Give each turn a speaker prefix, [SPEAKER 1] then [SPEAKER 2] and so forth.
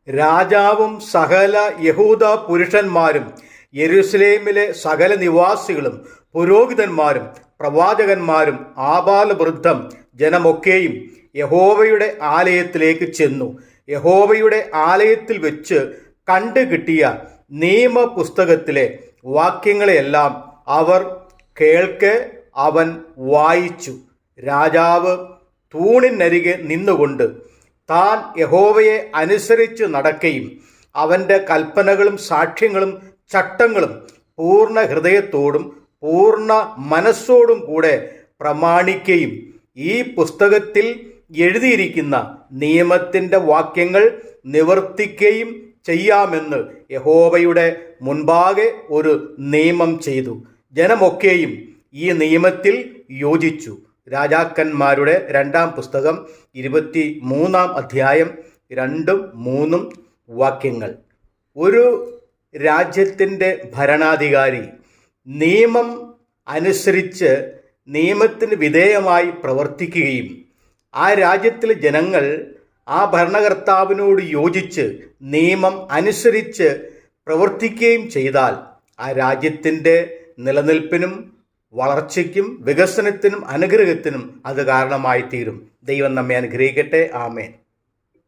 [SPEAKER 1] രാജാവും സകല യഹൂദ പുരുഷന്മാരും യെരൂശലേമിലെ സകല നിവാസികളും പുരോഹിതന്മാരും പ്രവാചകന്മാരും ആബാലവൃദ്ധം ജനമൊക്കെയും യഹോവയുടെ ആലയത്തിലേക്ക് ചെന്നു. യഹോവയുടെ ആലയത്തിൽ വെച്ച് കണ്ടുകിട്ടിയ നിയമപുസ്തകത്തിലെ വാക്യങ്ങളെയെല്ലാം അവർ കേൾക്കെ അവൻ വായിച്ചു. രാജാവ് തൂണിനരികെ നിന്നുകൊണ്ട് താൻ യഹോവയെ അനുസരിച്ച് നടക്കുകയും അവൻ്റെ കൽപ്പനകളും സാക്ഷ്യങ്ങളും ചട്ടങ്ങളും പൂർണ്ണ ഹൃദയത്തോടും പൂർണ്ണ മനസ്സോടും കൂടെ പ്രമാണിക്കുകയും ഈ പുസ്തകത്തിൽ എഴുതിയിരിക്കുന്ന നിയമത്തിൻ്റെ വാക്യങ്ങൾ നിവർത്തിക്കുകയും ചെയ്യാമെന്ന് യഹോവയുടെ മുൻപാകെ ഒരു നിയമം ചെയ്തു. ജനമൊക്കെയും ഈ നിയമത്തിൽ യോജിച്ചു. രാജാക്കന്മാരുടെ 2-ാം പുസ്തകം 23-ാം അധ്യായം 2-3 വാക്യങ്ങൾ. ഒരു രാജ്യത്തിൻ്റെ ഭരണാധികാരി നിയമം അനുസരിച്ച് നിയമത്തിന് വിധേയമായി പ്രവർത്തിക്കുകയും ആ രാജ്യത്തിലെ ജനങ്ങൾ ആ ഭരണകർത്താവിനോട് യോജിച്ച് നിയമം അനുസരിച്ച് പ്രവർത്തിക്കുകയും ചെയ്താൽ ആ രാജ്യത്തിൻ്റെ നിലനിൽപ്പിനും വളർച്ചയ്ക്കും വികസനത്തിനും അനുഗ്രഹത്തിനും അത് കാരണമായി തീരും. ദൈവം നമ്മെ അനുഗ്രഹിക്കട്ടെ. ആമേൻ.